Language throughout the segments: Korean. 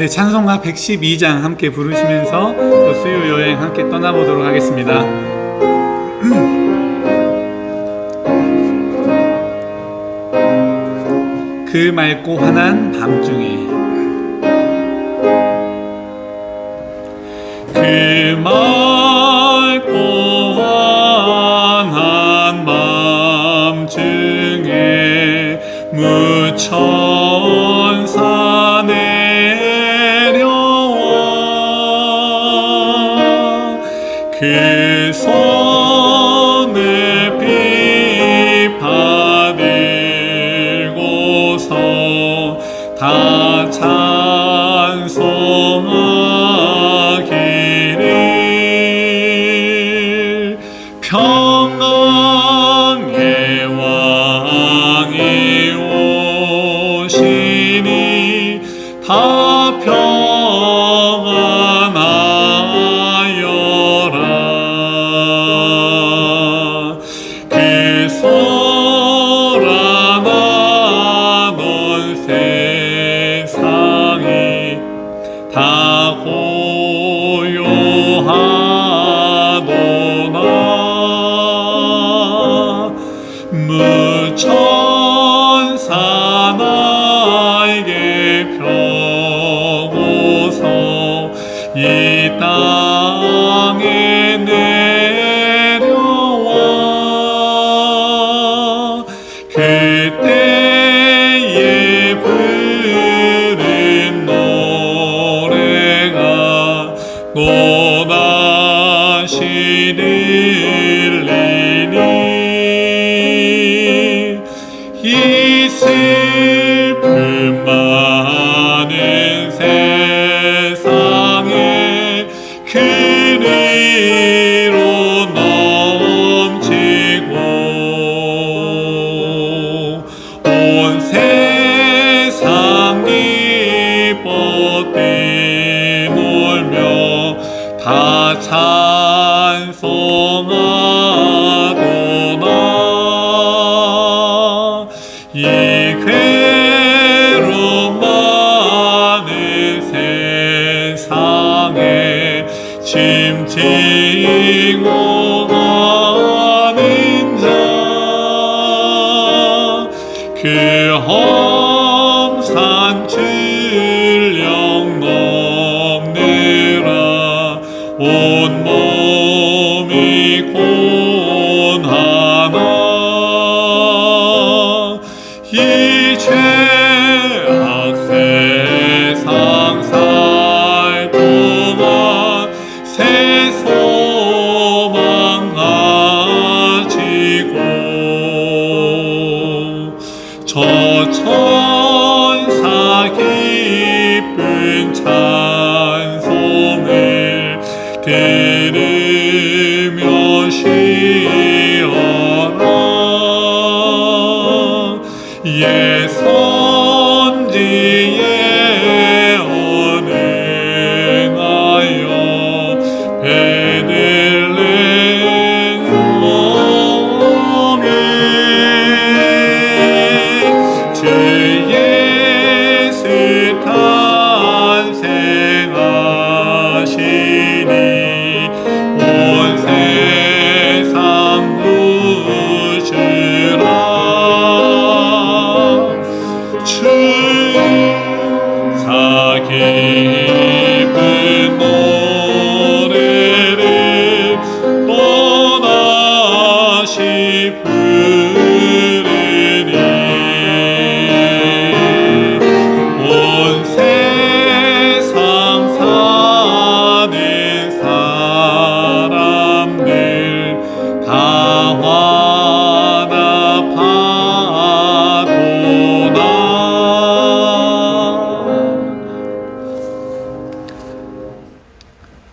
네, 찬송가 112장 함께 부르시면서 또 수요 여행 함께 떠나보도록 하겠습니다. 그 맑고 환한 밤중에 그 맑고 환한 밤중에 무천사 내려와 그 손에 비파 들고서 다 찬송하기를 평강의 왕이 오시니 다 평안하여라. 그 소란하던 세상이 다 고요하도다. 무천사 나에게 펴고서 이 땅에 내려와 그때에 부른 노래가 또다시 들리니 이 슬픔 많은 세상에 그리로 넘치고 온 세상 기뻐 뛰놀며 다 찬송하도다. 이 괴로움 많은 세상에 짐 지고 가는 자 그 험산 출령 넘느라 온 몸이 고난하나 이 죄악 세상 살 동안 새 소망 가지고 저 천사 기쁜 찬송을 들으며 쉬어라. 예 선지에 언행하여 베들레헴에 주 예수 탄생하시니 온 세상 구주라. 주사 기쁜 노래를 또다시 부르니 온 세상 사는 사람들 다 화답하도다.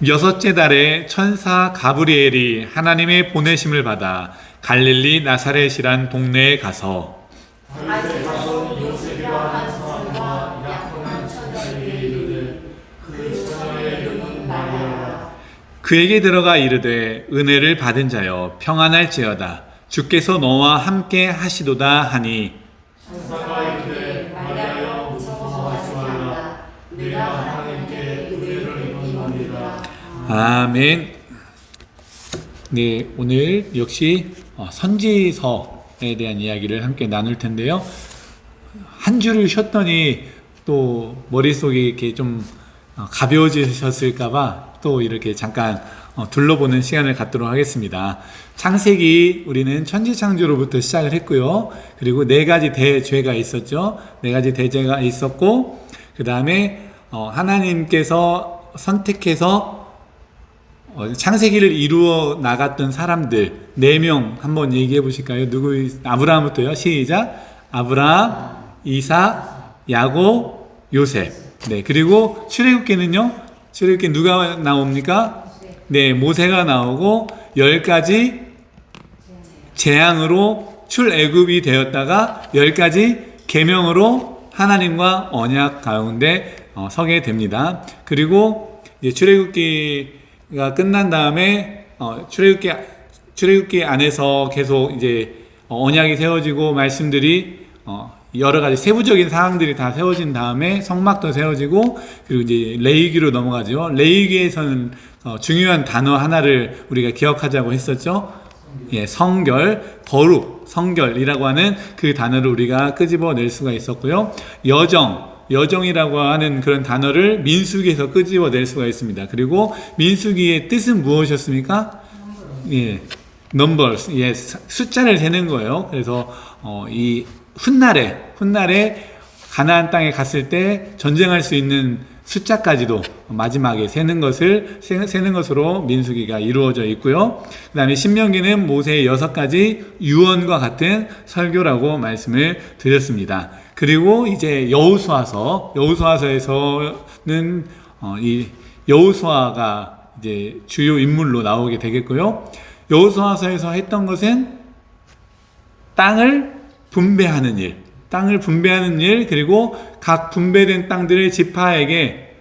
여섯째 달에 천사 가브리엘이 하나님의 보내심을 받아 갈릴리 나사렛이란 동네에 가서 요셉이라 한 사람과 약혼한 처녀에게 이르되 그 처녀의 이름은 마리아라. 그에게 들어가 이르되 은혜를 받은 자여 평안할지어다 주께서 너와 함께 하시도다 하니 천사가 이르되 마리아여 무서워하지 말라. 내가 아멘. 네, 오늘 역시 선지서에 대한 이야기를 함께 나눌 텐데요. 한 주를 쉬었더니 또 머릿속이 이렇게 좀 가벼워지셨을까봐 또 이렇게 잠깐 둘러보는 시간을 갖도록 하겠습니다. 창세기 우리는 천지창조로부터 시작을 했고요. 그리고 네 가지 대죄가 있었죠. 네 가지 대죄가 있었고, 그 다음에 하나님께서 선택해서 창세기를 이루어 나갔던 사람들 4명 한번 얘기해 보실까요? 누구? 아브라함부터요. 시작. 아브라함, 이삭, 야곱, 요셉. 네, 그리고 출애굽기는요. 출애굽기 누가 나옵니까? 네, 모세가 나오고 10가지 재앙으로 출애굽이 되었다가 10가지 계명으로 하나님과 언약 가운데 서게 됩니다. 그리고 이제 출애굽기가 끝난 다음에 출애굽기 안에서 계속 이제 언약이 세워지고 말씀들이 여러 가지 세부적인 사항들이 다 세워진 다음에 성막도 세워지고, 그리고 이제 레위기로 넘어가죠. 레위기에서는 중요한 단어 하나를 우리가 기억하자고 했었죠. 예, 성결, 거룩, 성결이라고 하는 그 단어를 우리가 끄집어낼 수가 있었고요. 여정이라고 하는 그런 단어를 민수기에서 끄집어낼 수가 있습니다. 그리고 민수기의 뜻은 무엇이었습니까? 예, numbers, 예, 숫자를 세는 거예요. 그래서 이 훗날에 가나안 땅에 갔을 때 전쟁할 수 있는 숫자까지도 마지막에 세는 것으로 민수기가 이루어져 있고요. 그 다음에 신명기는 모세의 6가지 유언과 같은 설교라고 말씀을 드렸습니다. 그리고 이제 여호수아서에서는 이 여호수아가 이제 주요 인물로 나오게 되겠고요. 여호수아서에서 했던 것은 땅을 분배하는 일, 그리고 각 분배된 땅들의 지파에게,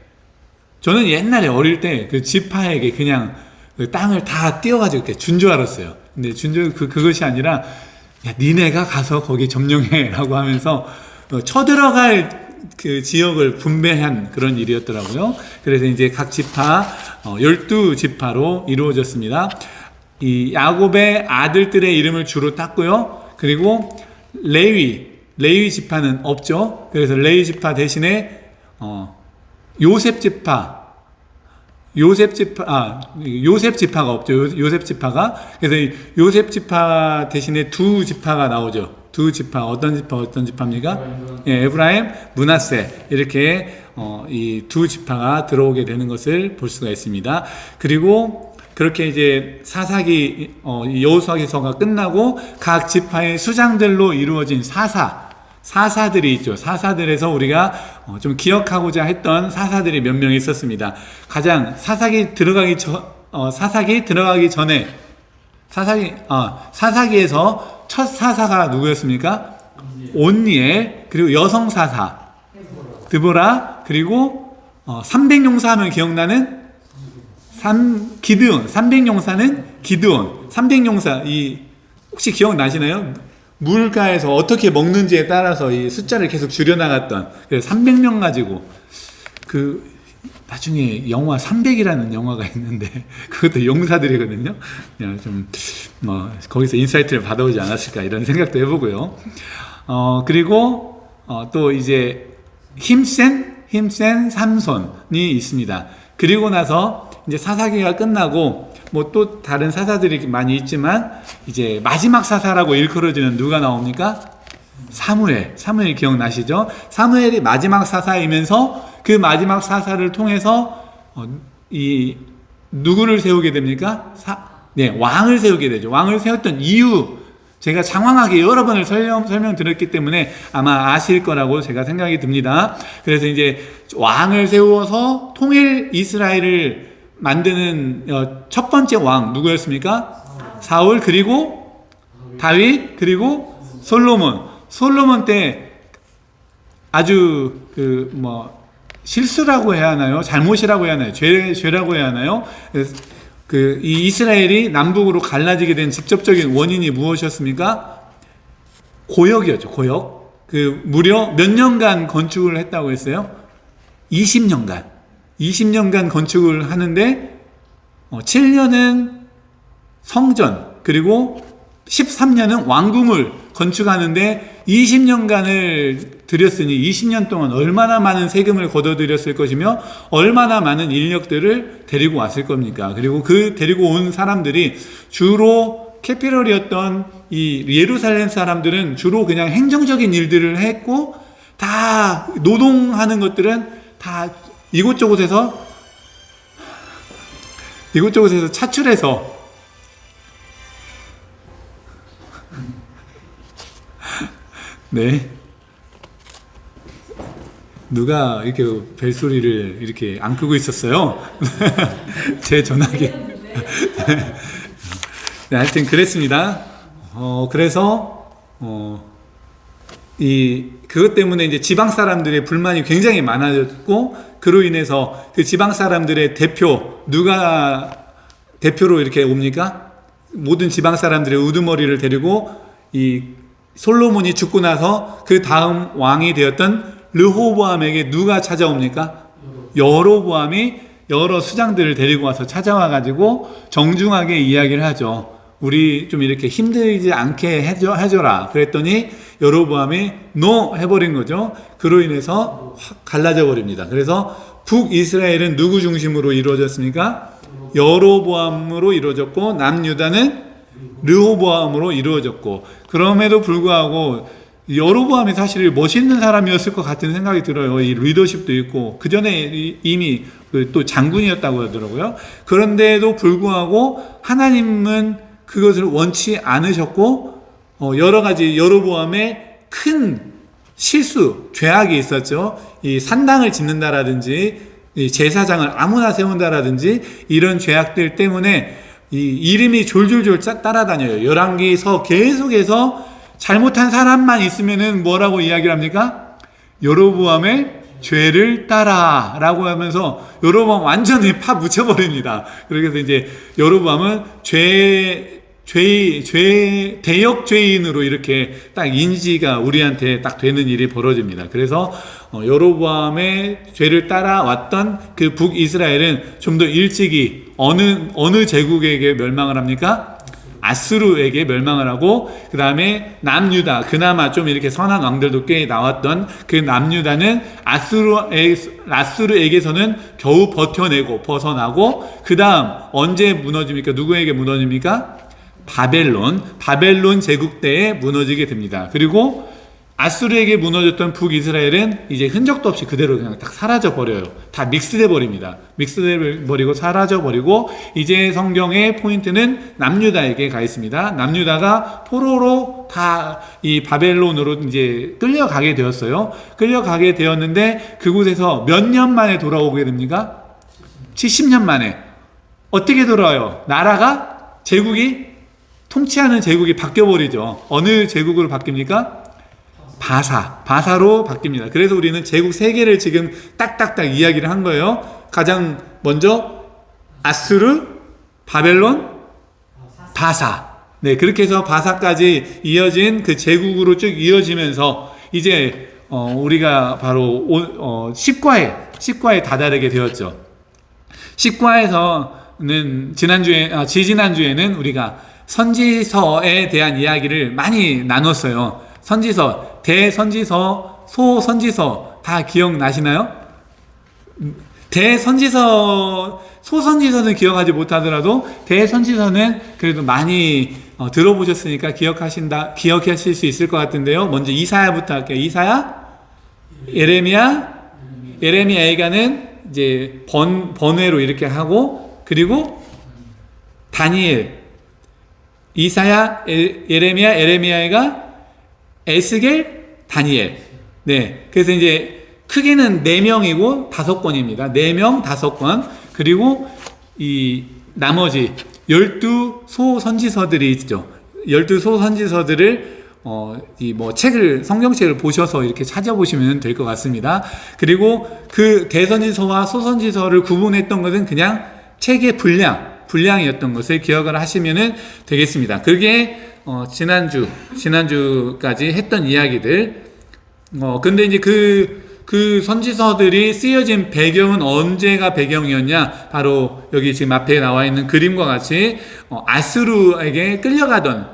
저는 옛날에 어릴 때 그 지파에게 그냥 그 땅을 다 띄어가지고 이렇게 준 줄 알았어요. 근데 그것이 아니라, 야, 니네가 가서 거기 점령해 라고 하면서 쳐들어갈 그 지역을 분배한 그런 일이었더라고요. 그래서 이제 각 지파 12지파로 이루어졌습니다. 이 야곱의 아들들의 이름을 주로 땄고요. 그리고 레위 지파는 없죠. 그래서 레위 지파 대신에 요셉 지파가 없죠. 요셉 지파가. 그래서 요셉 지파 대신에 2지파가 나오죠. 2지파, 어떤 지파입니까? 예, 에브라임, 므낫세, 이렇게 이 2지파가 들어오게 되는 것을 볼 수가 있습니다. 그리고 그렇게 이제 여호수아기서가 끝나고 각 지파의 수장들로 이루어진 사사들이 있죠. 사사들에서 우리가 좀 기억하고자 했던 사사들이 몇 명 있었습니다. 가장 사사기 들어가기 전에 사사기에서 첫 사사가 누구였습니까? 온니엘, 그리고 여성 사사 드보라, 그리고 300용사 하면 기억나는 기드온, 300용사는 기드온. 300용사, 혹시 기억나시나요? 물가에서 어떻게 먹는지에 따라서 이 숫자를 계속 줄여나갔던, 그래서 300명 가지고, 나중에 영화 300이라는 영화가 있는데, 그것도 용사들이거든요. 거기서 인사이트를 받아오지 않았을까, 이런 생각도 해보고요. 그리고, 또 이제, 힘센 삼손이 있습니다. 그리고 나서, 이제 사사기가 끝나고 뭐 또 다른 사사들이 많이 있지만 이제 마지막 사사라고 일컬어지는 누가 나옵니까? 사무엘 기억나시죠? 사무엘이 마지막 사사이면서 그 마지막 사사를 통해서 이 누구를 세우게 됩니까? 왕을 세우게 되죠. 왕을 세웠던 이유, 제가 장황하게 여러 번을 설명드렸기 때문에 아마 아실 거라고 제가 생각이 듭니다. 그래서 이제 왕을 세워서 통일 이스라엘을 만드는 첫 번째 왕 누구였습니까? 사울, 그리고 다윗, 그리고 솔로몬 때 아주 실수라고 해야 하나요? 잘못이라고 해야 하나요? 죄라고 해야 하나요? 이 이스라엘이 남북으로 갈라지게 된 직접적인 원인이 무엇이었습니까? 고역이었죠. 고역. 무려 몇 년간 건축을 했다고 했어요? 20년간 건축을 하는데 7년은 성전, 그리고 13년은 왕궁을 건축하는데 20년간을 들였으니 20년 동안 얼마나 많은 세금을 걷어들였을 것이며 얼마나 많은 인력들을 데리고 왔을 겁니까? 그리고 그 데리고 온 사람들이 주로 캐피럴이었던 이 예루살렘 사람들은 주로 그냥 행정적인 일들을 했고, 다 노동하는 것들은 다 이곳저곳에서 차출해서 네. 누가 이렇게 벨소리를 이렇게 안 끄고 있었어요? 제 전화기. 네, 하여튼 그랬습니다. 그래서 그것 때문에 이제 지방 사람들의 불만이 굉장히 많아졌고, 그로 인해서 그 지방 사람들의 대표, 누가 대표로 이렇게 옵니까? 모든 지방 사람들의 우두머리를 데리고 이 솔로몬이 죽고 나서 그 다음 왕이 되었던 르호보암에게 누가 찾아옵니까? 여로보암이 여러 수장들을 데리고 와서 찾아와 가지고 정중하게 이야기를 하죠. 우리 좀 이렇게 힘들지 않게 해줘라. 그랬더니 여로보암이 노 해버린 거죠. 그로 인해서 확 갈라져 버립니다. 그래서 북이스라엘은 누구 중심으로 이루어졌습니까? 여로보암으로 이루어졌고, 남유다는 르호보암으로 이루어졌고, 그럼에도 불구하고 여로보암이 사실 멋있는 사람이었을 것 같은 생각이 들어요. 이 리더십도 있고, 그 전에 이미 또 장군이었다고 하더라고요. 그런데도 불구하고 하나님은 그것을 원치 않으셨고, 여러 가지 여로보암의 큰 실수, 죄악이 있었죠. 이 산당을 짓는다라든지, 이 제사장을 아무나 세운다라든지, 이런 죄악들 때문에 이 이름이 졸졸졸 따라다녀요. 열왕기서 계속해서 잘못한 사람만 있으면은 뭐라고 이야기를 합니까? 여로보암의 죄를 따라 라고 하면서 여로보암 완전히 파 묻혀버립니다. 그래서 이제 여로보암은 대역 죄인으로 이렇게 딱 인지가 우리한테 딱 되는 일이 벌어집니다. 그래서 여로보암의 죄를 따라왔던 그 북이스라엘은 좀 더 일찍이 어느 제국에게 멸망을 합니까? 아수르에게 멸망을 하고, 그 다음에 남유다, 그나마 좀 이렇게 선한 왕들도 꽤 나왔던 그 남유다는 아수르에게서는 겨우 버텨내고 벗어나고, 그 다음 언제 무너집니까? 누구에게 무너집니까? 바벨론 제국 때에 무너지게 됩니다. 그리고 아수르에게 무너졌던 북이스라엘은 이제 흔적도 없이 그대로 그냥 딱 사라져 버려요. 다 믹스돼 버립니다. 믹스돼 버리고 사라져 버리고, 이제 성경의 포인트는 남유다에게 가 있습니다. 남유다가 포로로 다 이 바벨론으로 이제 끌려가게 되었어요. 끌려가게 되었는데 그곳에서 몇 년 만에 돌아오게 됩니까? 70년 만에. 어떻게 돌아와요? 나라가, 통치하는 제국이 바뀌어버리죠. 어느 제국으로 바뀝니까? 바사로 바뀝니다. 그래서 우리는 제국 3개를 지금 딱딱딱 이야기를 한 거예요. 가장 먼저 아수르, 바벨론, 바사. 네, 그렇게 해서 바사까지 이어진 그 제국으로 쭉 이어지면서 이제 우리가 바로 10과에 다다르게 되었죠. 10과에서는 지지난주에는 우리가 선지서에 대한 이야기를 많이 나눴어요. 선지서, 대선지서, 소선지서 다 기억나시나요? 소선지서는 기억하지 못하더라도 대선지서는 그래도 많이 들어보셨으니까 기억하실 수 있을 것 같은데요. 먼저 이사야부터 할게요. 이사야, 예레미야, 예가는 이제 번외로 이렇게 하고, 그리고 다니엘, 이사야, 예레미야가 에스겔, 다니엘. 네. 그래서 이제 크게는 4명이고 5권입니다. 4명, 5권. 그리고 이 나머지 12소 선지서들이 있죠. 12소 선지서들을 성경책을 보셔서 이렇게 찾아보시면 될 것 같습니다. 그리고 그 대선지서와 소선지서를 구분했던 것은 그냥 책의 분량이었던 것을 기억을 하시면 되겠습니다. 그게 지난주까지 했던 이야기들. 근데 이제 그 그 선지서들이 쓰여진 배경은 언제가 배경이었냐? 바로 여기 지금 앞에 나와 있는 그림과 같이 아수르에게 끌려가던,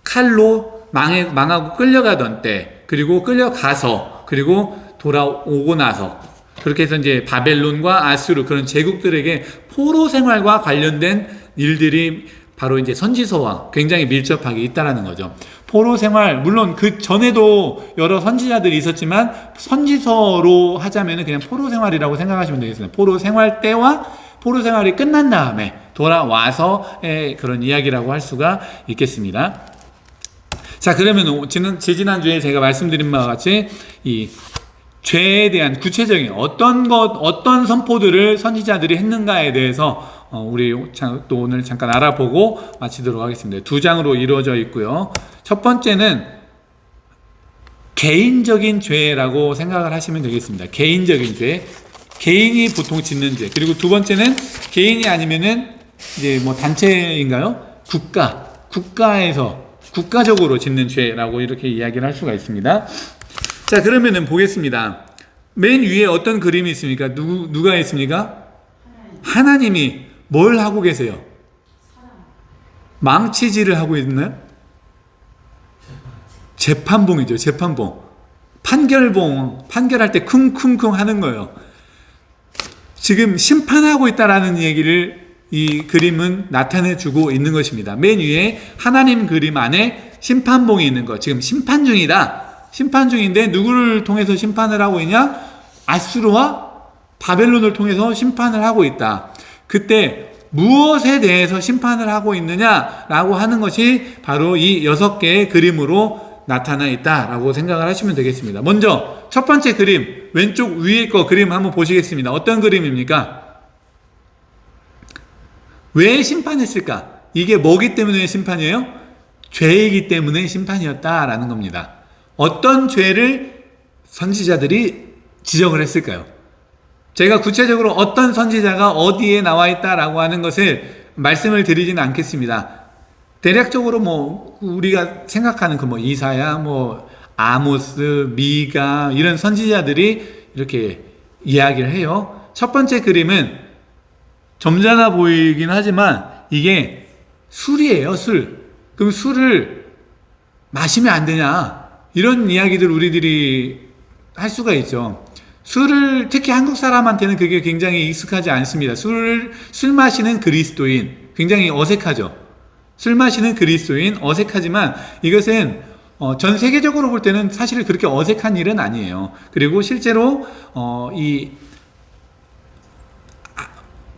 칼로 망하고 끌려가던 때, 그리고 끌려가서, 그리고 돌아오고 나서, 그렇게 해서 이제 바벨론과 아수르 그런 제국들에게 포로 생활과 관련된 일들이 바로 이제 선지서와 굉장히 밀접하게 있다라는 거죠. 포로 생활, 물론 그 전에도 여러 선지자들이 있었지만 선지서로 하자면은 그냥 포로 생활이라고 생각하시면 되겠습니다. 포로 생활 때와 포로 생활이 끝난 다음에 돌아와서의 그런 이야기라고 할 수가 있겠습니다. 자, 그러면 지난주에 제가 말씀드린 바와 같이 이 죄에 대한 구체적인 어떤 선포들을 선지자들이 했는가에 대해서 우리 또 오늘 잠깐 알아보고 마치도록 하겠습니다. 2장으로 이루어져 있고요. 첫 번째는 개인적인 죄라고 생각을 하시면 되겠습니다. 개인적인 죄, 개인이 보통 짓는 죄. 그리고 두 번째는 개인이 아니면은 이제 뭐 단체인가요? 국가에서 국가적으로 짓는 죄라고 이렇게 이야기를 할 수가 있습니다. 자, 그러면은 보겠습니다. 맨 위에 어떤 그림이 있습니까? 누가 있습니까? 하나님이 뭘 하고 계세요? 망치질을 하고 있나요? 재판봉이죠. 재판봉. 판결할 때 쿵쿵쿵 하는 거예요. 지금 심판하고 있다라는 얘기를 이 그림은 나타내주고 있는 것입니다. 맨 위에 하나님 그림 안에 심판봉이 있는 거. 지금 심판 중이다. 심판 중인데 누구를 통해서 심판을 하고 있냐? 아수르와 바벨론을 통해서 심판을 하고 있다. 그때 무엇에 대해서 심판을 하고 있느냐라고 하는 것이 바로 이 6개의 그림으로 나타나 있다라고 생각을 하시면 되겠습니다. 먼저 첫 번째 그림, 왼쪽 위에 거 그림 한번 보시겠습니다. 어떤 그림입니까? 왜 심판했을까? 이게 뭐기 때문에 심판이에요? 죄이기 때문에 심판이었다라는 겁니다. 어떤 죄를 선지자들이 지적을 했을까요? 제가 구체적으로 어떤 선지자가 어디에 나와 있다라고 하는 것을 말씀을 드리지는 않겠습니다. 대략적으로 뭐 우리가 생각하는 그 뭐 이사야, 뭐 아모스, 미가 이런 선지자들이 이렇게 이야기를 해요. 첫 번째 그림은 점잖아 보이긴 하지만 이게 술이에요, 술. 그럼 술을 마시면 안 되냐? 이런 이야기들 우리들이 할 수가 있죠. 술을 특히 한국 사람한테는 그게 굉장히 익숙하지 않습니다. 술 마시는 그리스도인 굉장히 어색하죠. 술 마시는 그리스도인 어색하지만 이것은 전 세계적으로 볼 때는 사실 그렇게 어색한 일은 아니에요. 그리고 실제로 이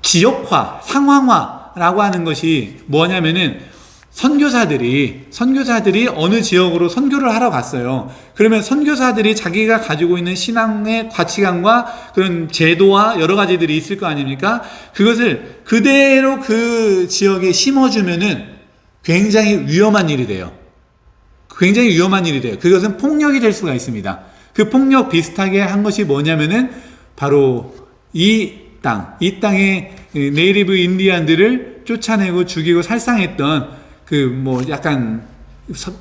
지역화, 상황화라고 하는 것이 뭐냐면은 선교사들이 어느 지역으로 선교를 하러 갔어요. 그러면 선교사들이 자기가 가지고 있는 신앙의 가치관과 그런 제도와 여러 가지들이 있을 거 아닙니까? 그것을 그대로 그 지역에 심어주면은 굉장히 위험한 일이 돼요. 굉장히 위험한 일이 돼요. 그것은 폭력이 될 수가 있습니다. 그 폭력 비슷하게 한 것이 뭐냐면은 바로 이 땅의 네이티브 인디안들을 쫓아내고 죽이고 살상했던 그 뭐 약간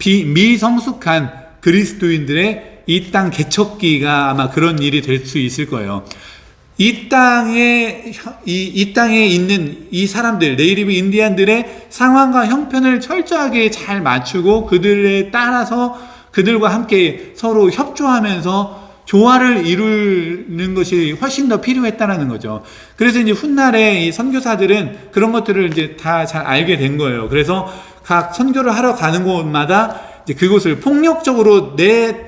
미성숙한 그리스도인들의 이 땅 개척기가 아마 그런 일이 될 수 있을 거예요. 이 땅에 있는 이 사람들, 네이티브 인디안들의 상황과 형편을 철저하게 잘 맞추고 그들에 따라서 그들과 함께 서로 협조하면서 조화를 이루는 것이 훨씬 더 필요했다라는 거죠. 그래서 이제 훗날에 이 선교사들은 그런 것들을 이제 다 잘 알게 된 거예요. 그래서 각 선교를 하러 가는 곳마다 이제 그곳을 폭력적으로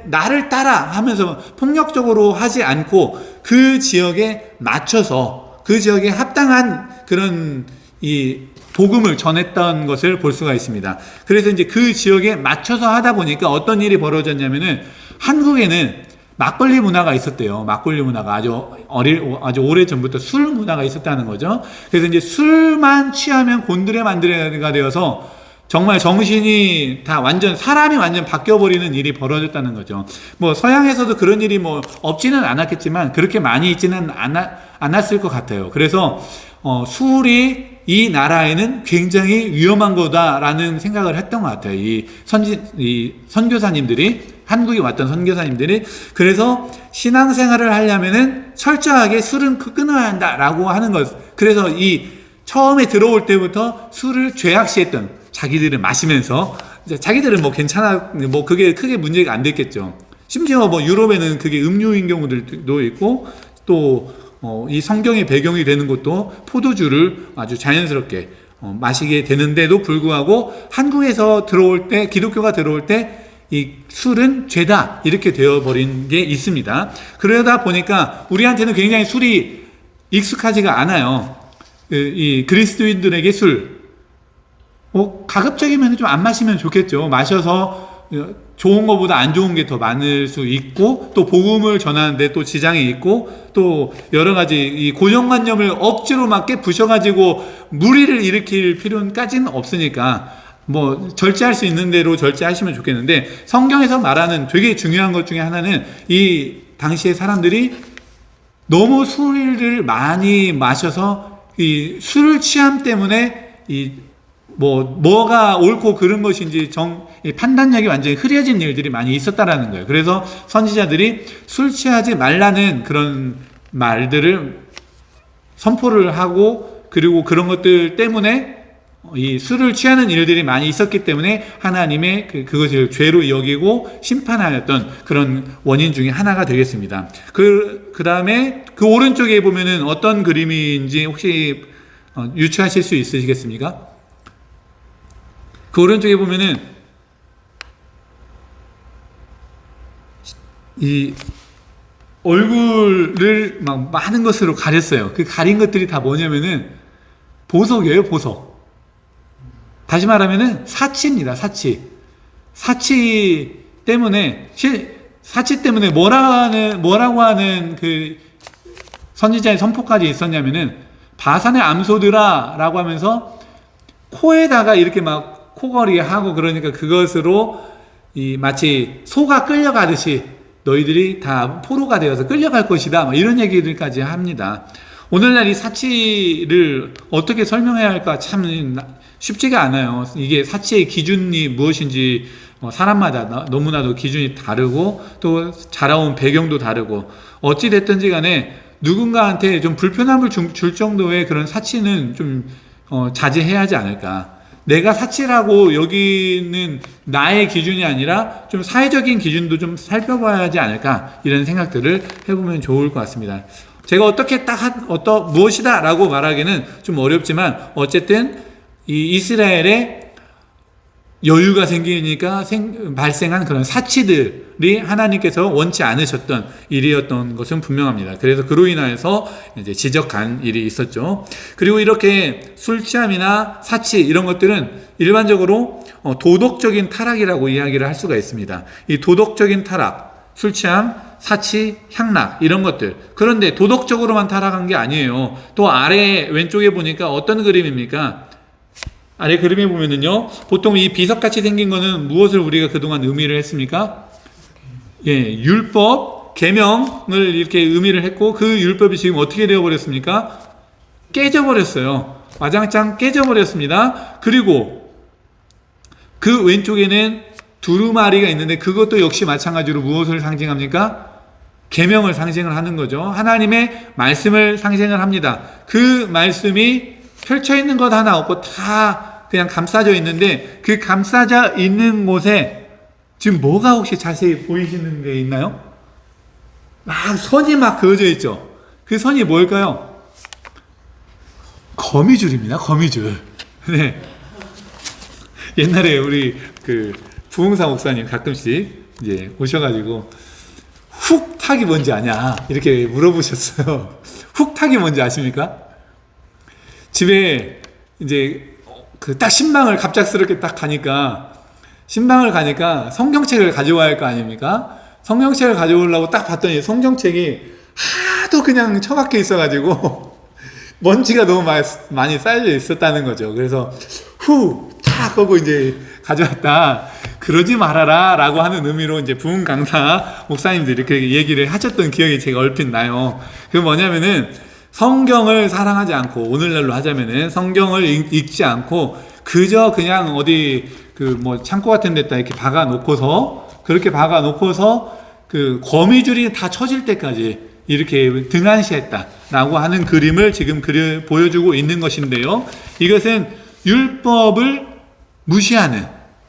나를 따라 하면서 폭력적으로 하지 않고 그 지역에 맞춰서 그 지역에 합당한 그런 이 복음을 전했던 것을 볼 수가 있습니다. 그래서 이제 그 지역에 맞춰서 하다 보니까 어떤 일이 벌어졌냐면은 한국에는 막걸리 문화가 있었대요. 막걸리 문화가 아주 오래 전부터 술 문화가 있었다는 거죠. 그래서 이제 술만 취하면 곤드레 만드레가 되어서 정말 정신이 다 사람이 완전 바뀌어버리는 일이 벌어졌다는 거죠. 뭐 서양에서도 그런 일이 뭐 없지는 않았겠지만 그렇게 많이 있지는 않았을 것 같아요. 그래서 술이 이 나라에는 굉장히 위험한 거다라는 생각을 했던 것 같아요. 이 선교사님들이 한국에 왔던 선교사님들이. 그래서 신앙생활을 하려면은 철저하게 술은 끊어야 한다라고 하는 것. 그래서 이 처음에 들어올 때부터 술을 죄악시했던, 자기들은 마시면서 자기들은 뭐 괜찮아, 뭐 그게 크게 문제가 안 됐겠죠. 심지어 뭐 유럽에는 그게 음료인 경우들도 있고, 또 이 성경의 배경이 되는 것도 포도주를 아주 자연스럽게 마시게 되는데도 불구하고 한국에서 들어올 때, 기독교가 들어올 때 이 술은 죄다 이렇게 되어버린 게 있습니다. 그러다 보니까 우리한테는 굉장히 술이 익숙하지가 않아요. 이 그리스도인들에게 술, 가급적이면 좀 안 마시면 좋겠죠. 마셔서 좋은 것보다 안 좋은 게 더 많을 수 있고, 또 복음을 전하는데 또 지장이 있고, 또 여러 가지 이 고정관념을 억지로 막 깨부셔가지고 무리를 일으킬 필요까지는 없으니까 뭐 절제할 수 있는 대로 절제하시면 좋겠는데, 성경에서 말하는 되게 중요한 것 중에 하나는 이 당시의 사람들이 너무 술을 많이 마셔서 이 술 취함 때문에 뭐가 옳고 그른 것인지 판단력이 완전히 흐려진 일들이 많이 있었다라는 거예요. 그래서 선지자들이 술 취하지 말라는 그런 말들을 선포를 하고, 그리고 그런 것들 때문에 이 술을 취하는 일들이 많이 있었기 때문에 하나님의 그것을 죄로 여기고 심판하였던 그런 원인 중에 하나가 되겠습니다. 그 다음에 그 오른쪽에 보면은 어떤 그림인지 혹시 유추하실 수 있으시겠습니까? 그 오른쪽에 보면은 이 얼굴을 막 많은 것으로 가렸어요. 그 가린 것들이 다 뭐냐면은 보석이에요, 보석. 다시 말하면은 사치입니다, 사치. 사치 때문에 뭐라고 하는 그 선지자의 선포까지 있었냐면은, 바산의 암소들아라고 하면서 코에다가 이렇게 막 코걸이 하고, 그러니까 그것으로 마치 소가 끌려가듯이 너희들이 다 포로가 되어서 끌려갈 것이다, 뭐 이런 얘기들까지 합니다. 오늘날 이 사치를 어떻게 설명해야 할까 참 쉽지가 않아요. 이게 사치의 기준이 무엇인지 사람마다 너무나도 기준이 다르고, 또 자라온 배경도 다르고, 어찌 됐든지 간에 누군가한테 좀 불편함을 줄 정도의 그런 사치는 좀 자제해야 하지 않을까. 내가 사치라고 여기는 나의 기준이 아니라 좀 사회적인 기준도 좀 살펴봐야 하지 않을까, 이런 생각들을 해보면 좋을 것 같습니다. 제가 어떻게 무엇이다 라고 말하기는 좀 어렵지만, 어쨌든 이 이스라엘에 여유가 생기니까 발생한 그런 사치들이 하나님께서 원치 않으셨던 일이었던 것은 분명합니다. 그래서 그로 인하여서 이제 지적한 일이 있었죠. 그리고 이렇게 술 취함이나 사치 이런 것들은 일반적으로 도덕적인 타락이라고 이야기를 할 수가 있습니다. 이 도덕적인 타락, 술 취함, 사치, 향락 이런 것들. 그런데 도덕적으로만 타락한 게 아니에요. 또 아래 왼쪽에 보니까 어떤 그림입니까? 아래 그림에 보면은요, 보통 이 비석같이 생긴 거는 무엇을 우리가 그동안 의미를 했습니까? 율법, 계명을 이렇게 의미를 했고, 그 율법이 지금 어떻게 되어버렸습니까? 깨져버렸어요. 와장창 깨져버렸습니다. 그리고 그 왼쪽에는 두루마리가 있는데, 그것도 역시 마찬가지로 무엇을 상징합니까? 계명을 상징을 하는 거죠. 하나님의 말씀을 상징을 합니다. 그 말씀이 펼쳐 있는 것 하나 없고 다 그냥 감싸져 있는데, 그 감싸져 있는 곳에 지금 뭐가 혹시 자세히 보이시는 게 있나요? 선이 막 그어져 있죠. 그 선이 뭘까요? 거미줄입니다. 거미줄. 네. 옛날에 우리 부흥사 목사님 가끔씩 이제 오셔가지고 훅탁이 뭔지 아냐 이렇게 물어보셨어요. 훅탁이 뭔지 아십니까? 집에 이제 딱 신방을 갑작스럽게 딱 가니까, 신방을 가니까 성경책을 가져와야 할 거 아닙니까? 성경책을 가져오려고 딱 봤더니 성경책이 하도 그냥 처박혀 있어가지고 먼지가 너무 많이 쌓여져 있었다는 거죠. 그래서 탁 하고 이제 가져왔다. 그러지 말아라 라고 하는 의미로 이제 부흥 강사 목사님들이 이렇게 얘기를 하셨던 기억이 제가 얼핏 나요. 그게 뭐냐면은, 성경을 사랑하지 않고, 오늘날로 하자면은 성경을 읽지 않고 그저 그냥 어디 창고 같은 데다 이렇게 박아 놓고서 그렇게 박아 놓고서 그 거미줄이 다 쳐질 때까지 이렇게 등한시했다라고 하는 그림을 지금 보여주고 있는 것인데요. 이것은 율법을 무시하는,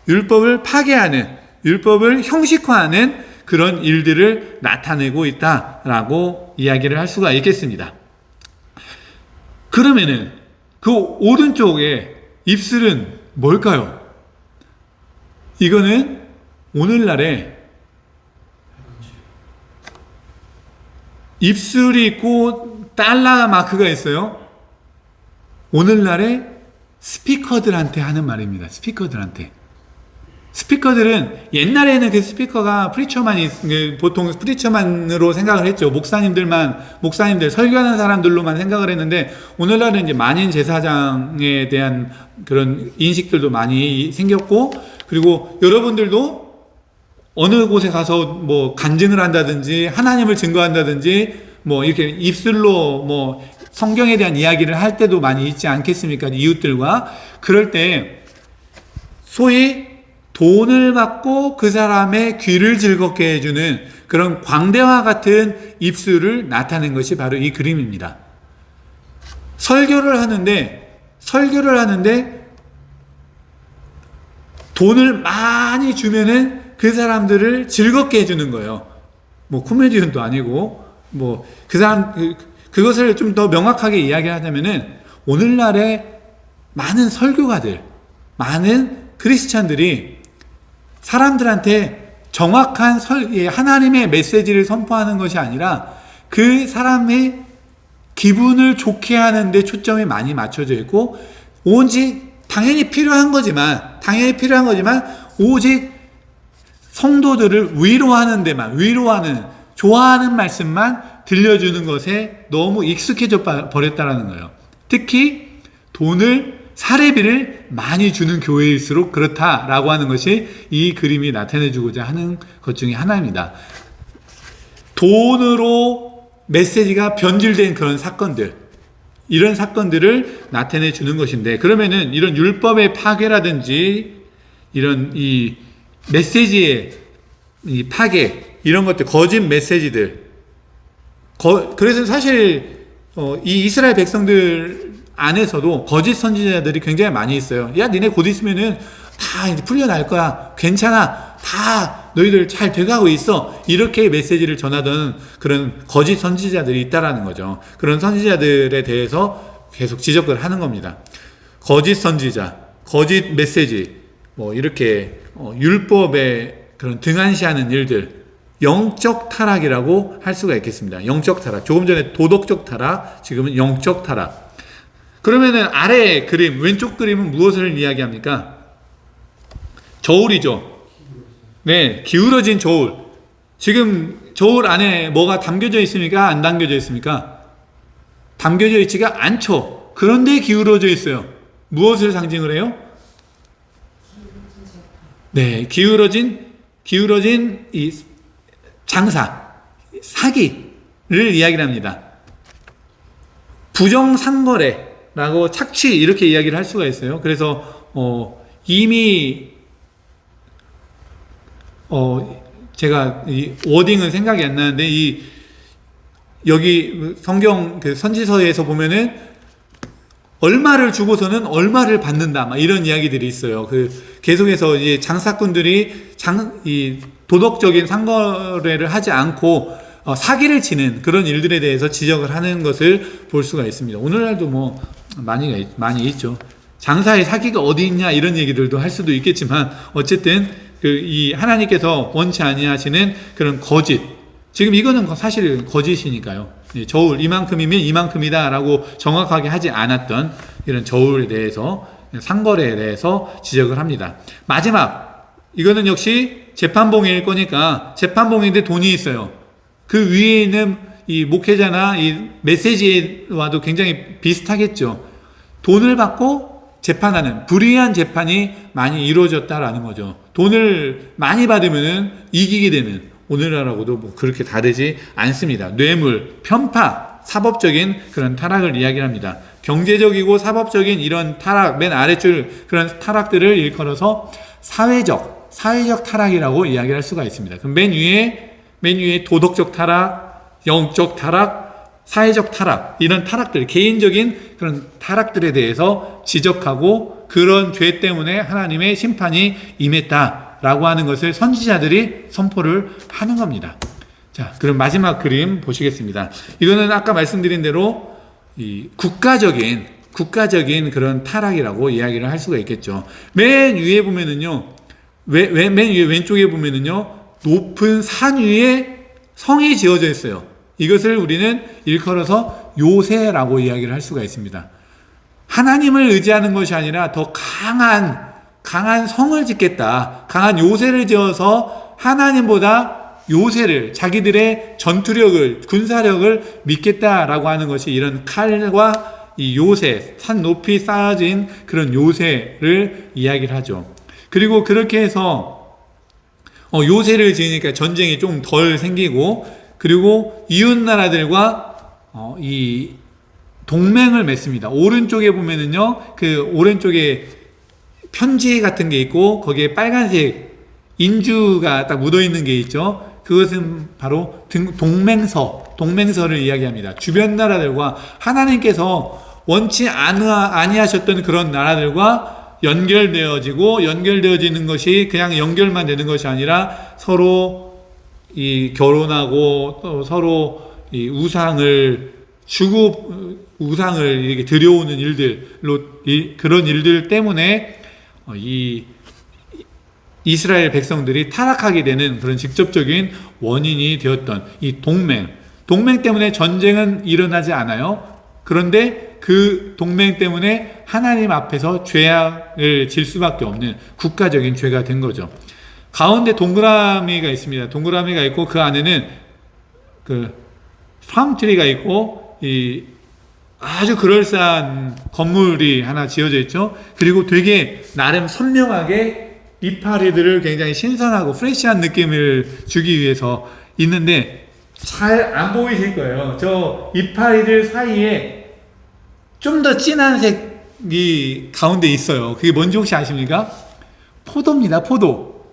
율법을 파괴하는, 율법을 형식화하는 그런 일들을 나타내고 있다라고 이야기를 할 수가 있겠습니다. 그러면은 그 오른쪽에 입술은 뭘까요? 이거는 오늘날에 입술이 있고 달러 마크가 있어요. 오늘날에 스피커들한테 하는 말입니다. 스피커들은 옛날에는 그 스피커가 보통 프리처만으로 생각을 했죠. 목사님들 설교하는 사람들로만 생각을 했는데, 오늘날은 이제 만인 제사장에 대한 그런 인식들도 많이 생겼고, 그리고 여러분들도 어느 곳에 가서 뭐 간증을 한다든지 하나님을 증거한다든지 뭐 이렇게 입술로 뭐 성경에 대한 이야기를 할 때도 많이 있지 않겠습니까? 이웃들과. 그럴 때 소위 돈을 받고 그 사람의 귀를 즐겁게 해주는 그런 광대와 같은 입술을 나타낸 것이 바로 이 그림입니다. 설교를 하는데 돈을 많이 주면은 그 사람들을 즐겁게 해주는 거예요. 뭐 코미디언도 아니고 뭐 그것을 좀 더 명확하게 이야기하자면은 오늘날의 많은 설교가들, 많은 크리스찬들이 사람들한테 정확한 하나님의 메시지를 선포하는 것이 아니라 그 사람의 기분을 좋게 하는 데 초점이 많이 맞춰져 있고, 오직 당연히 필요한 거지만 오직 성도들을 위로하는 좋아하는 말씀만 들려주는 것에 너무 익숙해져 버렸다라는 거예요. 특히 사례비를 많이 주는 교회일수록 그렇다라고 하는 것이 이 그림이 나타내주고자 하는 것 중에 하나입니다. 돈으로 메시지가 변질된 그런 사건들, 이런 사건들을 나타내 주는 것인데, 그러면은 이런 율법의 파괴라든지 이런 이 메시지의 이 파괴, 이런 것들, 거짓 메시지들, 그래서 사실 이 이스라엘 백성들 안에서도 거짓 선지자들이 굉장히 많이 있어요. 야, 니네 곧 있으면은 다 이제 풀려날 거야. 괜찮아. 다 너희들 잘 돼가고 있어. 이렇게 메시지를 전하던 그런 거짓 선지자들이 있다라는 거죠. 그런 선지자들에 대해서 계속 지적을 하는 겁니다. 거짓 선지자, 거짓 메시지, 뭐 이렇게 율법에 그런 등한시하는 일들, 영적 타락이라고 할 수가 있겠습니다. 영적 타락. 조금 전에 도덕적 타락, 지금은 영적 타락. 그러면은 아래 그림, 왼쪽 그림은 무엇을 이야기합니까? 저울이죠. 네, 기울어진 저울. 지금 저울 안에 뭐가 담겨져 있습니까? 안 담겨져 있습니까? 담겨져 있지가 않죠. 그런데 기울어져 있어요. 무엇을 상징을 해요? 네, 기울어진 이 사기를 이야기를 합니다. 부정상거래라고 착취, 이렇게 이야기를 할 수가 있어요. 그래서 이미 제가 이 워딩은 생각이 안 나는데, 여기 성경 그 선지서에서 보면은 얼마를 주고서는 얼마를 받는다, 막 이런 이야기들이 있어요. 계속해서 이제 장사꾼들이 이 도덕적인 상거래를 하지 않고 사기를 치는 그런 일들에 대해서 지적을 하는 것을 볼 수가 있습니다. 오늘날도 뭐 많이 있죠. 장사의 사기가 어디 있냐, 이런 얘기들도 할 수도 있겠지만, 어쨌든 이 하나님께서 원치 아니하시는 그런 거짓, 지금 이거는 사실 거짓이니까요. 저울 이만큼이면 이만큼이다라고 정확하게 하지 않았던 이런 저울에 대해서, 상거래에 대해서 지적을 합니다. 마지막, 이거는 역시 재판봉일 거니까, 재판봉인데 돈이 있어요. 그 위에 있는 이 목회자나 이 메시지와도 굉장히 비슷하겠죠. 돈을 받고 재판하는 불의한 재판이 많이 이루어졌다라는 거죠. 돈을 많이 받으면 이기게 되는, 오늘날하고도 뭐 그렇게 다르지 않습니다. 뇌물, 편파, 사법적인 그런 타락을 이야기합니다. 경제적이고 사법적인 이런 타락, 맨 아래줄 그런 타락들을 일컬어서 사회적 사회적 타락이라고 이야기할 수가 있습니다. 그럼 맨 위에 도덕적 타락, 영적 타락, 사회적 타락, 이런 타락들, 개인적인 그런 타락들에 대해서 지적하고 그런 죄 때문에 하나님의 심판이 임했다라고 하는 것을 선지자들이 선포를 하는 겁니다. 자, 그럼 마지막 그림 보시겠습니다. 이거는 아까 말씀드린 대로 이 국가적인 그런 타락이라고 이야기를 할 수가 있겠죠. 맨 위에 보면은요, 맨 위에 왼쪽에 보면은요, 높은 산 위에 성이 지어져 있어요. 이것을 우리는 일컬어서 요새라고 이야기를 할 수가 있습니다. 하나님을 의지하는 것이 아니라 더 강한 성을 짓겠다. 강한 요새를 지어서 하나님보다 요새를, 자기들의 전투력을, 군사력을 믿겠다라고 하는 것이 이런 칼과 이 요새, 산 높이 쌓아진 그런 요새를 이야기를 하죠. 그리고 그렇게 해서 요새를 지으니까 전쟁이 좀 덜 생기고, 그리고 이웃 나라들과 이 동맹을 맺습니다. 오른쪽에 보면은요, 그 오른쪽에 편지 같은 게 있고 거기에 빨간색 인주가 딱 묻어 있는 게 있죠. 그것은 바로 동맹서를 이야기합니다. 주변 나라들과 하나님께서 원치 아니하셨던 그런 나라들과 연결되어지는 것이 그냥 연결만 되는 것이 아니라 서로 이 결혼하고 또 서로 이 우상을 이렇게 들여오는 일들로 그런 일들 때문에 이 이스라엘 백성들이 타락하게 되는 그런 직접적인 원인이 되었던 이 동맹 때문에 전쟁은 일어나지 않아요. 그런데 그 동맹 때문에 하나님 앞에서 죄악을 질 수밖에 없는 국가적인 죄가 된 거죠. 가운데 동그라미가 있습니다. 동그라미가 있고 그 안에는 그 팜트리가 있고 이 아주 그럴싸한 건물이 하나 지어져 있죠. 그리고 되게 나름 선명하게 이파리들을 굉장히 신선하고 프레시한 느낌을 주기 위해서 있는데 잘 안 보이실 거예요. 저 이파리들 사이에 좀 더 진한 색이 가운데 있어요. 그게 뭔지 혹시 아십니까? 포도입니다. 포도.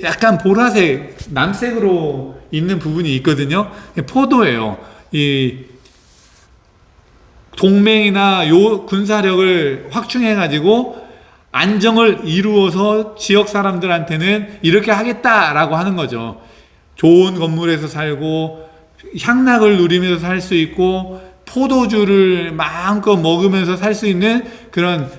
약간 보라색, 남색으로 있는 부분이 있거든요. 포도예요. 이 동맹이나 군사력을 확충해가지고 안정을 이루어서 지역 사람들한테는 이렇게 하겠다라고 하는 거죠. 좋은 건물에서 살고 향락을 누리면서 살 수 있고 포도주를 마음껏 먹으면서 살 수 있는 그런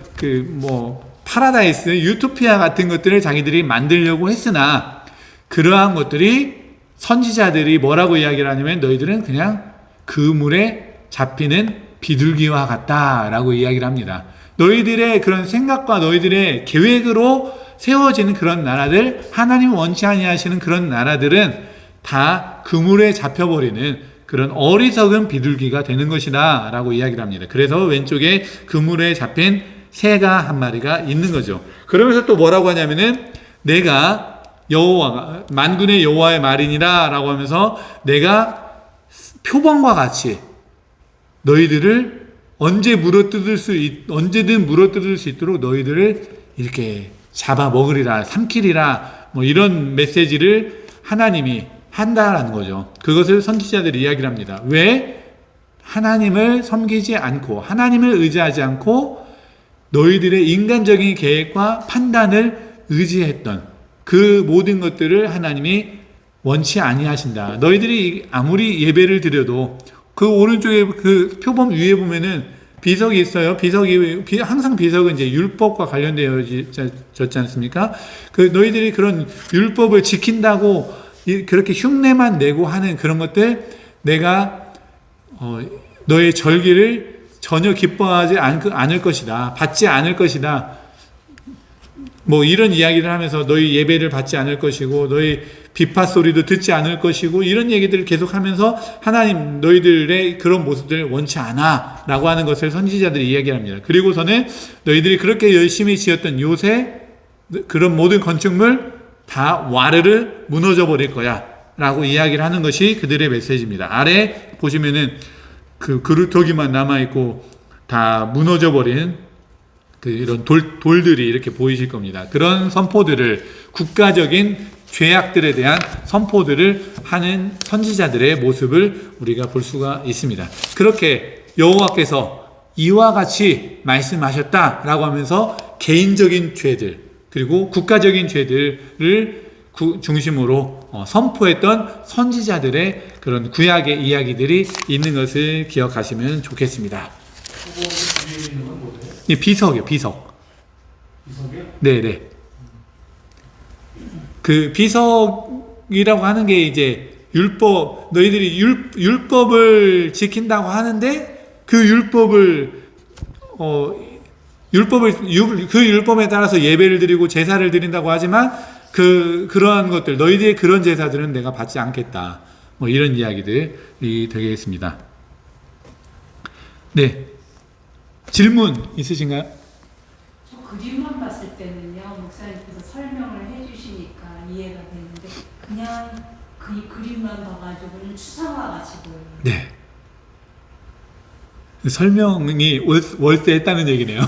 파라다이스, 유토피아 같은 것들을 자기들이 만들려고 했으나 그러한 것들이 선지자들이 뭐라고 이야기를 하냐면 너희들은 그냥 그물에 잡히는 비둘기와 같다라고 이야기를 합니다. 너희들의 그런 생각과 너희들의 계획으로 세워지는 그런 나라들, 하나님 원치 아니하시는 그런 나라들은 다 그물에 잡혀버리는 그런 어리석은 비둘기가 되는 것이다 라고 이야기를 합니다. 그래서 왼쪽에 그물에 잡힌 새가 한 마리가 있는 거죠. 그러면서 또 뭐라고 하냐면은 내가 여호와가 만군의 여호와의 말이니라 라고 하면서 내가 표범과 같이 너희들을 언제든 물어뜯을 수 있도록 너희들을 이렇게 잡아 먹으리라, 삼키리라, 이런 메시지를 하나님이 한다라는 거죠. 그것을 선지자들이 이야기를 합니다. 왜? 하나님을 섬기지 않고 하나님을 의지하지 않고 너희들의 인간적인 계획과 판단을 의지했던 그 모든 것들을 하나님이 원치 아니하신다. 너희들이 아무리 예배를 드려도 그 오른쪽에 그 표범 위에 보면은 비석이 있어요. 항상 비석은 이제 율법과 관련되어졌지 않습니까? 그 너희들이 그런 율법을 지킨다고 그렇게 흉내만 내고 하는 그런 것들, 내가 너의 절기를 전혀 기뻐하지 않을 것이다. 받지 않을 것이다. 이런 이야기를 하면서 너희 예배를 받지 않을 것이고 너희 비파 소리도 듣지 않을 것이고 이런 얘기들을 계속하면서 하나님 너희들의 그런 모습들을 원치 않아 라고 하는 것을 선지자들이 이야기합니다. 그리고서는 너희들이 그렇게 열심히 지었던 요새 그런 모든 건축물 다 와르르 무너져 버릴 거야 라고 이야기를 하는 것이 그들의 메시지입니다. 아래 보시면은 그 그루터기만 남아있고 다 무너져 버린 이런 돌들이 이렇게 보이실 겁니다. 그런 선포들을, 국가적인 죄악들에 대한 선포들을 하는 선지자들의 모습을 우리가 볼 수가 있습니다. 그렇게 여호와께서 이와 같이 말씀하셨다라고 하면서 개인적인 죄들 그리고 국가적인 죄들을 중심으로 선포했던 선지자들의 그런 구약의 이야기들이 있는 것을 기억하시면 좋겠습니다. 그거 위에 있는 건 뭐예요? 이 비석이요, 비석. 비석이요? 네네. 그 비석이라고 하는 게 이제 율법, 너희들이 율법을 지킨다고 하는데 그 율법을 그 율법에 따라서 예배를 드리고 제사를 드린다고 하지만 그러한 것들, 너희들의 그런 제사들은 내가 받지 않겠다. 뭐 이런 이야기들이 되겠습니다. 네. 질문 있으신가요? 저 그림만 봤을 때는요, 목사님께서 설명을 해주시니까 이해가 되는데 그냥 그 그림만 봐가지고는 추상화 같이 보여요. 네. 설명이 월세했다는 얘기네요.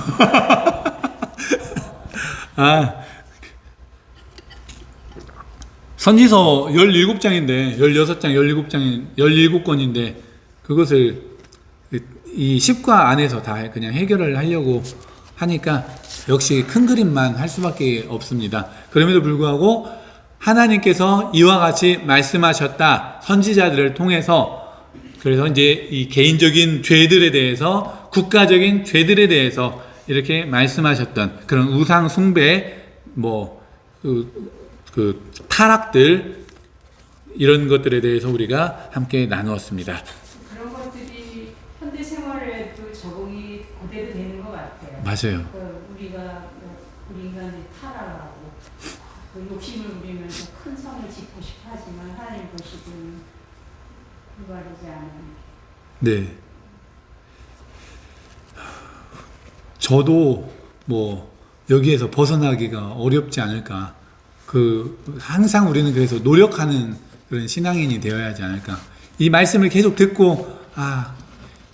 선지서 17장인데 16장, 17권인데 그것을 이 10과 안에서 다 그냥 해결을 하려고 하니까 역시 큰 그림만 할 수밖에 없습니다. 그럼에도 불구하고 하나님께서 이와 같이 말씀하셨다. 선지자들을 통해서. 그래서 이제 이 개인적인 죄들에 대해서, 국가적인 죄들에 대해서 이렇게 말씀하셨던 그런 우상 숭배, 타락들, 이런 것들에 대해서 우리가 함께 나누었습니다. 그런 것들이 현대 생활에도 적응이 그대로 되는 것 같아요. 맞아요. 우리 인간이 타락하고 욕심을 부리면서 큰 성을 짓고 싶어 하지만 하나님 보시기는 불가리지 않은. 네. 저도 여기에서 벗어나기가 어렵지 않을까. 항상 우리는 그래서 노력하는 그런 신앙인이 되어야 하지 않을까. 이 말씀을 계속 듣고,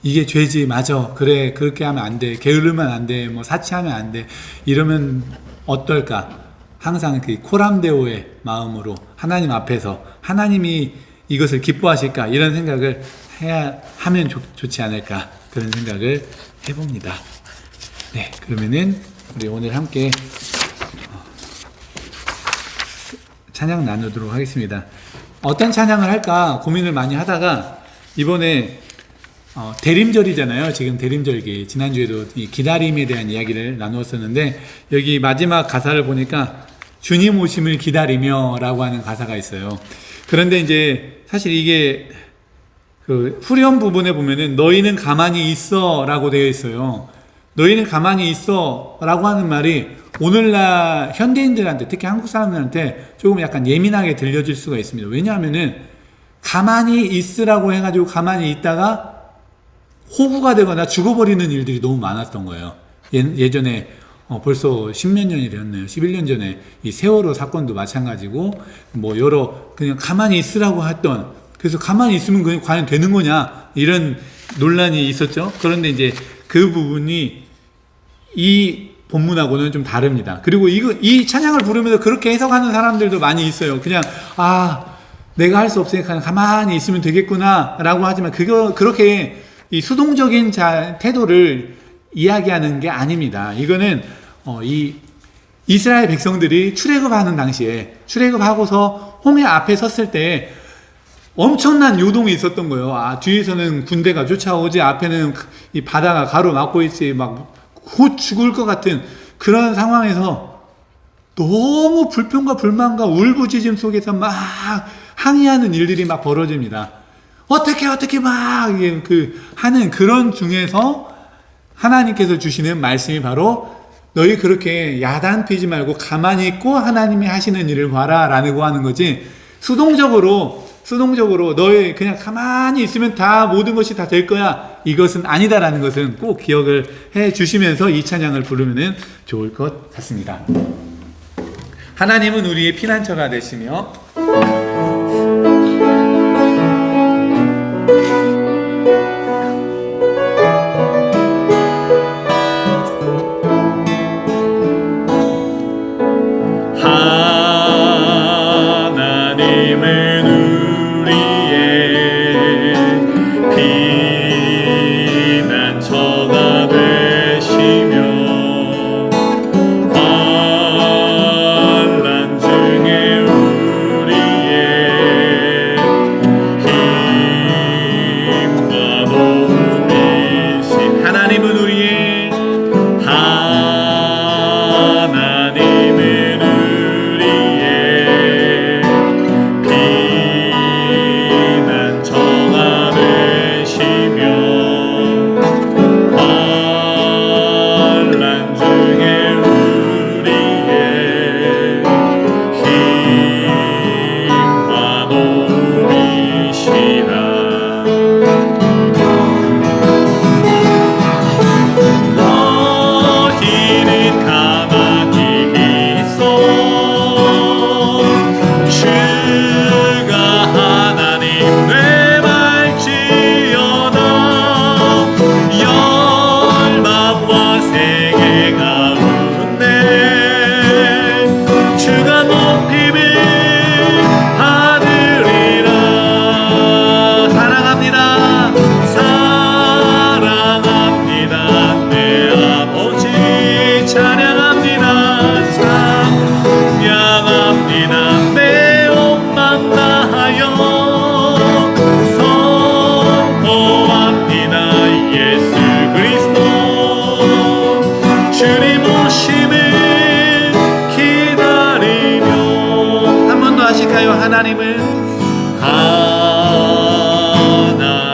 이게 죄지, 맞아. 그래, 그렇게 하면 안 돼. 게으르면 안 돼. 사치하면 안 돼. 이러면 어떨까. 항상 그 코람데오의 마음으로 하나님 앞에서 하나님이 이것을 기뻐하실까. 이런 생각을 하면 좋지 않을까. 그런 생각을 해봅니다. 네, 그러면은 우리 오늘 함께 찬양 나누도록 하겠습니다. 어떤 찬양을 할까 고민을 많이 하다가 이번에 대림절이잖아요. 지금 대림절기. 지난주에도 이 기다림에 대한 이야기를 나누었었는데 여기 마지막 가사를 보니까 주님 오심을 기다리며 라고 하는 가사가 있어요. 그런데 이제 사실 이게 그 후렴 부분에 보면은 너희는 가만히 있어 라고 되어 있어요. 너희는 가만히 있어 라고 하는 말이 오늘날 현대인들한테, 특히 한국 사람들한테 조금 약간 예민하게 들려질 수가 있습니다. 왜냐하면은 가만히 있으라고 해가지고 가만히 있다가 호구가 되거나 죽어버리는 일들이 너무 많았던 거예요. 예전에 벌써 10몇 년이 되었네요. 11년 전에 이 세월호 사건도 마찬가지고 여러 그냥 가만히 있으라고 했던, 그래서 가만히 있으면 그냥 과연 되는 거냐 이런 논란이 있었죠. 그런데 이제 그 부분이 이 본문하고는 좀 다릅니다. 그리고 이 찬양을 부르면서 그렇게 해석하는 사람들도 많이 있어요. 그냥 내가 할 수 없으니까 가만히 있으면 되겠구나 라고 하지만 그렇게 이 수동적인 태도를 이야기하는 게 아닙니다. 이거는 이 이스라엘 백성들이 출애굽하는 당시에, 출애굽하고서 홍해 앞에 섰을 때 엄청난 요동이 있었던 거예요. 뒤에서는 군대가 쫓아오지, 앞에는 이 바다가 가로막고 있지, 곧 죽을 것 같은 그런 상황에서 너무 불평과 불만과 울부짖음 속에서 막 항의하는 일들이 막 벌어집니다. 어떻게 하는 그런 중에서 하나님께서 주시는 말씀이 바로 너희 그렇게 야단 피지 말고 가만히 있고 하나님이 하시는 일을 봐라 라고 하는 거지, 수동적으로 너희 그냥 가만히 있으면 모든 것이 다 될 거야, 이것은 아니다라는 것은 꼭 기억을 해 주시면서 이 찬양을 부르면 좋을 것 같습니다. 하나님은 우리의 피난처가 되시며 하나님은 우리의 피난처가 되시며 환난 중에 우리의 힘과 도움이신 하나님은 우리의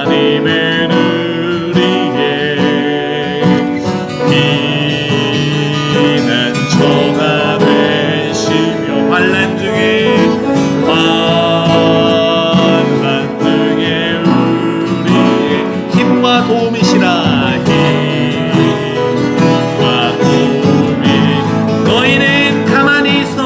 하나님은 우리의 피난처가 되시며 환난 중에 우리의 힘과 도움이시라. 힘과 도움이 너희는 가만히 있어.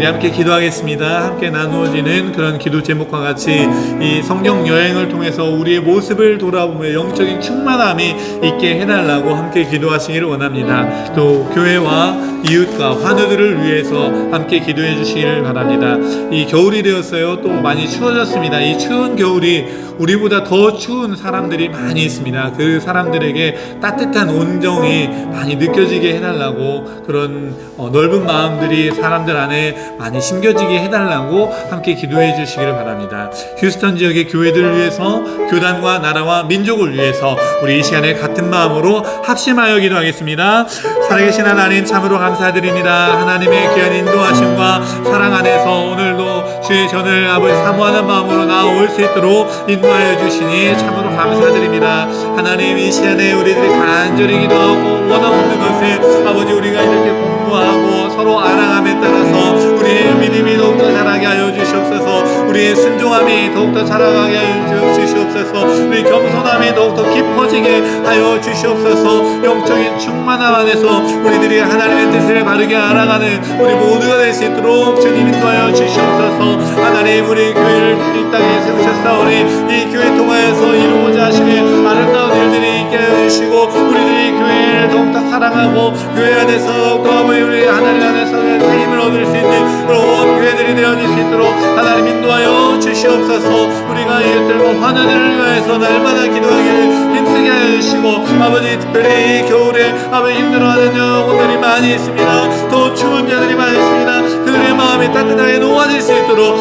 함께 기도하겠습니다. 함께 나누어지는 그런 기도 제목과 같이 이 성경 여행을 통해서 우리의 모습을 돌아보며 영적인 충만함이 있게 해달라고 함께 기도하시기를 원합니다. 또 교회와 이웃과 환우들을 위해서 함께 기도해 주시기를 바랍니다. 이 겨울이 되었어요. 또 많이 추워졌습니다. 이 추운 겨울이 우리보다 더 추운 사람들이 많이 있습니다. 그 사람들에게 따뜻한 온정이 많이 느껴지게 해달라고, 그런 넓은 마음들이 사람들 안에 많이 심겨지게 해달라고 함께 기도해 주시기를 바랍니다. 휴스턴 지역의 교회들을 위해서, 교단과 나라와 민족을 위해서 우리 이 시간에 같은 마음으로 합심하여 기도하겠습니다. 살아계신 하나님 참으로 감사드립니다. 하나님의 귀한 인도하심과 사랑 안에서 오늘도 주의 전을 아버지 사모하는 마음으로 나아올 수 있도록 인도하여 주시니 참으로 감사드립니다. 하나님, 이 시간에 우리들이 간절히 기도하고 원하는 것을 아버지 우리가 이렇게 공부하고 서로 알아감에 따라서 우리의 믿음이 더욱더 자라게 하여 주시옵소서. 우리의 순종함이 더욱더 자라게 하여 주시옵소서. 우리 겸손함이 더욱더 깊어지게 하여 주시옵소서. 영적인 충만함 안에서 우리들이 하나님의 뜻을 바르게 알아가는 우리 모두가 될 수 있도록 주님 인도하여 주시옵소서. 하나님, 우리 교회를 이 땅에 세우셨사오니 이 교회 통하여서 이루고자 하시는 아름다운 일들이 있게 하여 주시고, 우리들이 교회를 더욱더 사랑하고 교회 안에서 또 우리 하나님 안에서 힘을 얻을 수 있는 그런 교회들이 되어질 수 있도록 하나님 인도하여 주시옵소서. 우리가 이웃들과 환우들을 위해서 날마다 기도하기를 힘쓰게 하여 주시고, 아버지 특별히 이 겨울에 아버지 힘들어하는 영혼들이 많이 있습니다. 더 추운 자들이 많이 있습니다. 그들의 마음 마음이 따뜻하게 녹아질 수 있도록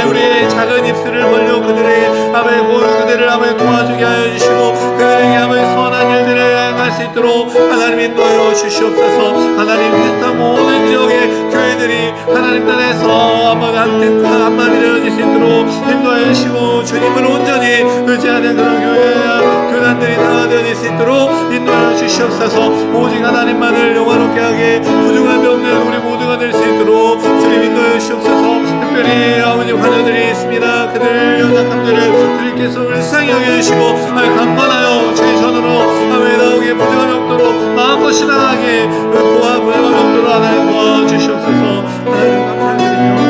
우리의 작은 입술을 벌려 그들에게 아버지 그들을 아버지 도와주게 하여 주시고 그들에게 아버지 선한 일들을 행할 수 있도록 하나님 인도하여 주시옵소서. 하나님 세상 모든 지역의 교회들이 하나님 땅에서 아버지 한마디 되어질 수 있도록 인도하여 주시고 주님을 온전히 의지하는 그런 교단들이 다 되어질 수 있도록 인도하여 주시옵소서. 오직 하나님만을 영화롭게 하게 부족함이 없는 우리 모두가 될 수 있도록 주님 인도하여 주시옵소서. 특별히 아버지 환자들이 있습니다. 그들 연약함들을 주님께서 불쌍히 여겨주시고 강건하여 주의 손으로 아버지 나오게 부족함이 없도록 마음껏 신앙하게 부족함이 없도록 하나님 도와주시옵소서. 하나님 감사드리며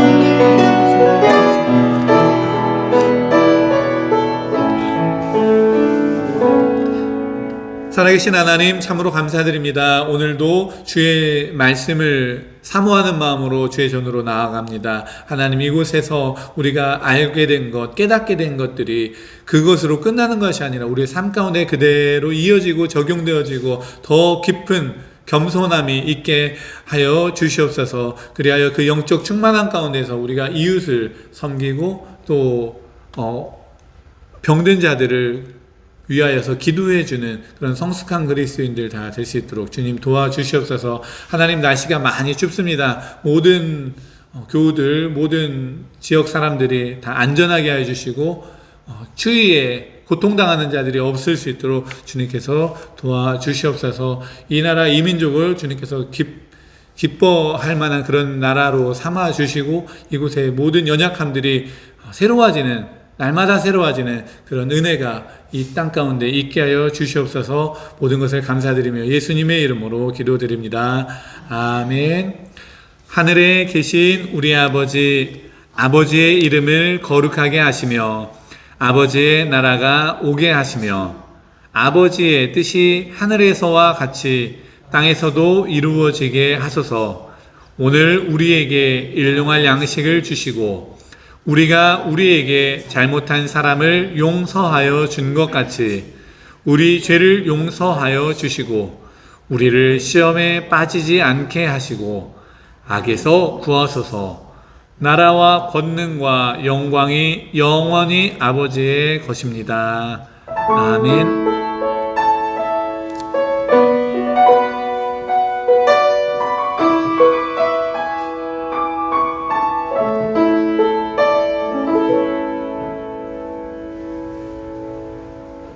살아계신 하나님 참으로 감사드립니다. 오늘도 주의 말씀을 사모하는 마음으로 주의 전으로 나아갑니다. 하나님 이곳에서 우리가 알게 된 것, 깨닫게 된 것들이 그것으로 끝나는 것이 아니라 우리의 삶 가운데 그대로 이어지고 적용되어지고 더 깊은 겸손함이 있게 하여 주시옵소서. 그리하여 그 영적 충만함 가운데서 우리가 이웃을 섬기고 또 병든 자들을 위하여서 기도해주는 그런 성숙한 그리스도인들 다 될 수 있도록 주님 도와주시옵소서. 하나님 날씨가 많이 춥습니다. 모든 교우들 모든 지역 사람들이 다 안전하게 하여 주시고 추위에 고통당하는 자들이 없을 수 있도록 주님께서 도와주시옵소서. 이 나라 이 민족을 주님께서 기뻐할 만한 그런 나라로 삼아 주시고 이곳의 모든 연약함들이 새로워지는 날마다 새로워지는 그런 은혜가 이 땅 가운데 있게 하여 주시옵소서. 모든 것을 감사드리며 예수님의 이름으로 기도드립니다. 아멘. 하늘에 계신 우리 아버지의 이름을 거룩하게 하시며 아버지의 나라가 오게 하시며 아버지의 뜻이 하늘에서와 같이 땅에서도 이루어지게 하소서. 오늘 우리에게 일용할 양식을 주시고 우리가 우리에게 잘못한 사람을 용서하여 준 것 같이 우리 죄를 용서하여 주시고 우리를 시험에 빠지지 않게 하시고 악에서 구하소서. 나라와 권능과 영광이 영원히 아버지의 것입니다. 아멘.